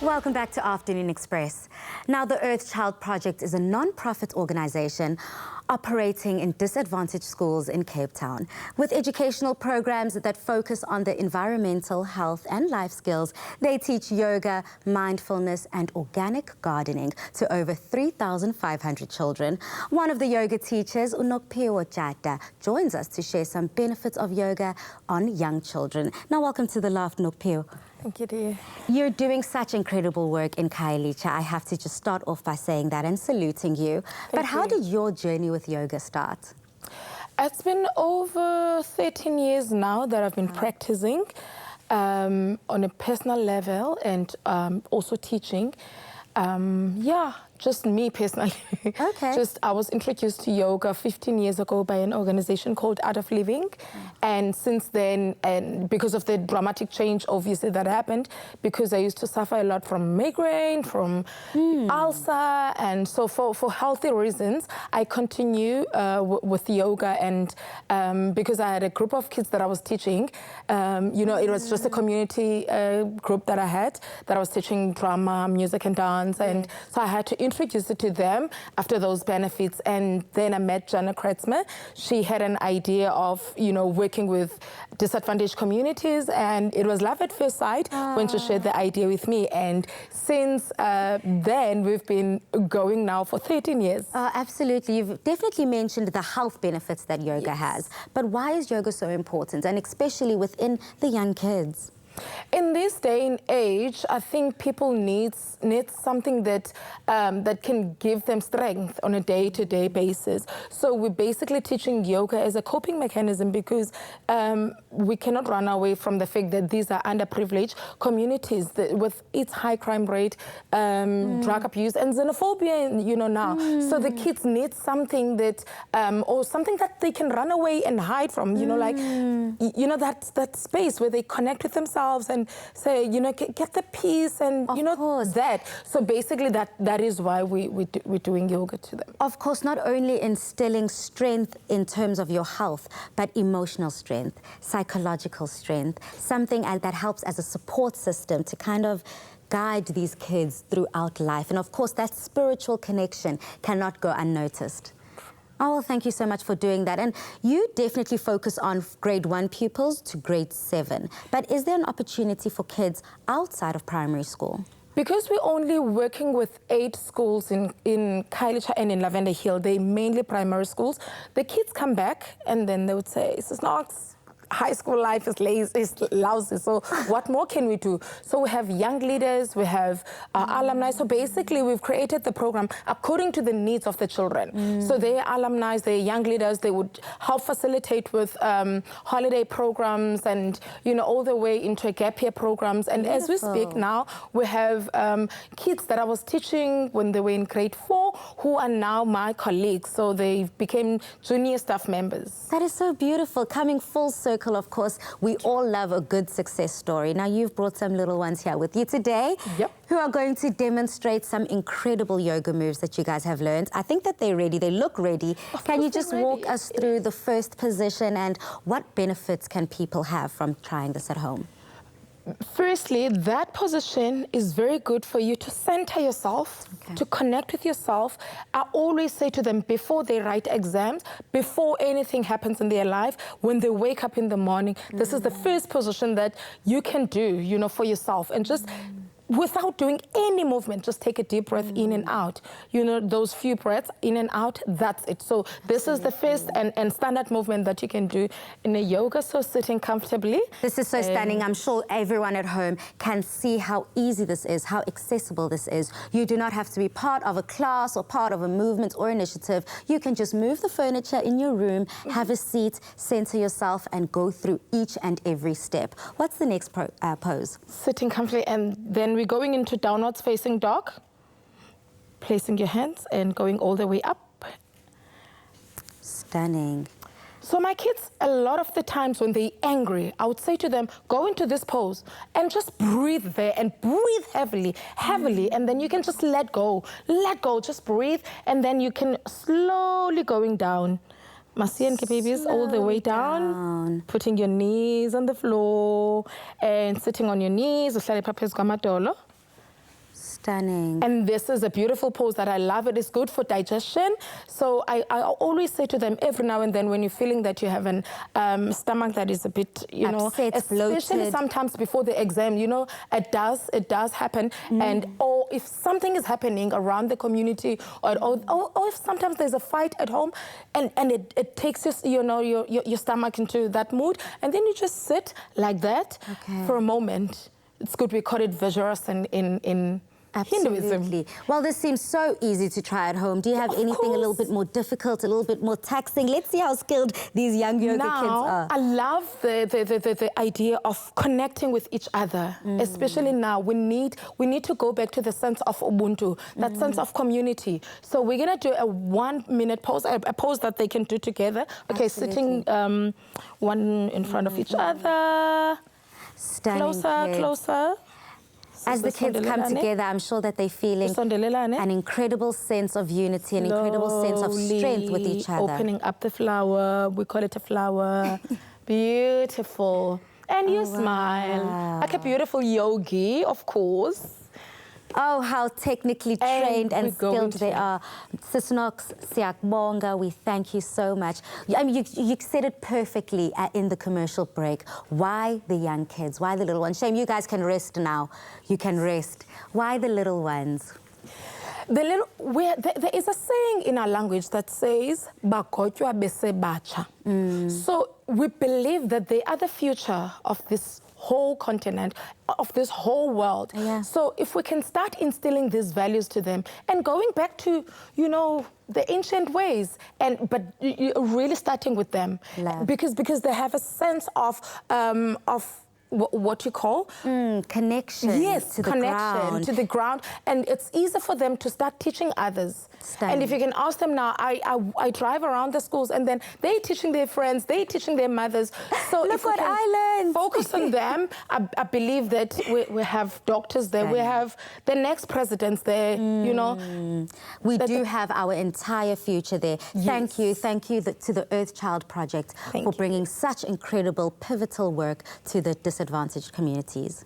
Welcome back to Afternoon Express. Now, the Earthchild Project is a non-profit organisation operating in disadvantaged schools in Cape Town. With educational programs that focus on the environmental, health and life skills, they teach yoga, mindfulness and organic gardening to over 3,500 children. One of the yoga teachers, Nokuphiwo Jada, joins us to share some benefits of yoga on young children. Now, welcome to the Loft, Nokuphiwo. Thank you, dear. You're doing such incredible work in Khayelitsha. I have to just start off by saying that and saluting you. But how did your journey with yoga start? It's been over 13 years now that I've been practicing on a personal level and also teaching. Just me personally. Okay. I was introduced to yoga 15 years ago by an organization called Art of Living. And since then, and because of the dramatic change, obviously, that happened, because I used to suffer a lot from migraine, from ulcer. And so for healthy reasons, I continue with yoga. And because I had a group of kids that I was teaching, it was just a community group that I had, that I was teaching drama, music and dance. And so I had to introduce it to them after those benefits. And then I met Jana Kretzmer. She had an idea of, working with disadvantaged communities, and it was love at first sight when she shared the idea with me. And since then, we've been going now for 13 years. Absolutely. You've definitely mentioned the health benefits that yoga has. But why is yoga so important, and especially within the young kids? In this day and age, I think people need something that that can give them strength on a day-to-day basis. So we're basically teaching yoga as a coping mechanism, because we cannot run away from the fact that these are underprivileged communities with its high crime rate, drug abuse and xenophobia, now. So the kids need something that, or something that they can run away and hide from, that space where they connect with themselves and say, get the peace and, that. So basically that is why we're doing yoga to them. Of course, not only instilling strength in terms of your health, but emotional strength, psychological strength, something that helps as a support system to kind of guide these kids throughout life. And of course, that spiritual connection cannot go unnoticed. Oh, well, thank you so much for doing that. And you definitely focus on grade 1 pupils to grade 7. But is there an opportunity for kids outside of primary school? Because we're only working with 8 schools in Khayelitsha and in Lavender Hill, they're mainly primary schools. The kids come back and then they would say, "Sis Knox, high school life is lousy, so what more can we do?" So we have young leaders, we have alumni. So basically, we've created the program according to the needs of the children. So they're alumni, they're young leaders, they would help facilitate with holiday programs and, all the way into gap year programs. And as we speak now, we have kids that I was teaching when they were in grade 4 who are now my colleagues. So they became junior staff members. That is so beautiful, coming full circle. Of course, we all love a good success story. Now, you've brought some little ones here with you today who are going to demonstrate some incredible yoga moves that you guys have learned. I think that they're ready. They look ready. Can you just walk us through the first position and what benefits can people have from trying this at home? Firstly, that position is very good for you to center yourself, to connect with yourself. I always say to them before they write exams, before anything happens in their life, when they wake up in the morning, this is the first position that you can do, for yourself. And just without doing any movement, just take a deep breath in and out. Those few breaths in and out, that's it. So this is the first and standard movement that you can do in a yoga, so sitting comfortably. This is so stunning. I'm sure everyone at home can see how easy this is, how accessible this is. You do not have to be part of a class or part of a movement or initiative. You can just move the furniture in your room, have a seat, center yourself, and go through each and every step. What's the next pose? Sitting comfortably, and then we're going into downwards facing dog, placing your hands and going all the way up. Stunning. So my kids, a lot of the times when they're angry, I would say to them, go into this pose and just breathe there and breathe heavily, and then you can just let go, just breathe, and then you can slowly going down. Masian babies all the way down, putting your knees on the floor and sitting on your knees. Stunning. And this is a beautiful pose that I love. It is good for digestion. So I always say to them every now and then, when you're feeling that you have an stomach that is a bit, upset, especially bloated. sometimes before the exam, it does happen. And or if something is happening around the community, or if sometimes there's a fight at home, and it takes your stomach into that mood, and then you just sit like that for a moment. It's good. We call it vajrasana in Absolutely. Hinduism. Well, this seems so easy to try at home. Do you have anything a little bit more difficult, a little bit more taxing? Let's see how skilled these young yoga kids are. I love the idea of connecting with each other, especially now. We need to go back to the sense of Ubuntu, that sense of community. So we're going to do a 1-minute pose, a pose that they can do together. Okay, Absolutely. sitting one in front of each other. Stunning. Closer. As the kids come together, I'm sure that they're feeling an incredible sense of unity, an incredible sense of strength with each other. Opening up the flower. We call it a flower. Beautiful. And you smile. Like a beautiful yogi, of course. Oh, how technically trained and skilled they are. Sis Nox, siyakbonga, we thank you so much. I mean, you said it perfectly in the commercial break. Why the young kids? Why the little ones? Shame, you guys can rest now. You can rest. Why the little ones? There is a saying in our language that says, "Bakotwa bese bacha." So we believe that they are the future of this whole continent, of this whole world. So if we can start instilling these values to them and going back to, the ancient ways, but really starting with them, because they have a sense of what you call connection. Yes, to the connection to the ground, and it's easier for them to start teaching others. And if you can ask them now, I drive around the schools, and then they're teaching their friends, they're teaching their mothers. So look what I learned. Focus on them. I believe that we have doctors there, we have the next presidents there. We do have our entire future there. Yes. Thank you to the Earthchild Project for bringing such incredible, pivotal work to the disadvantaged communities.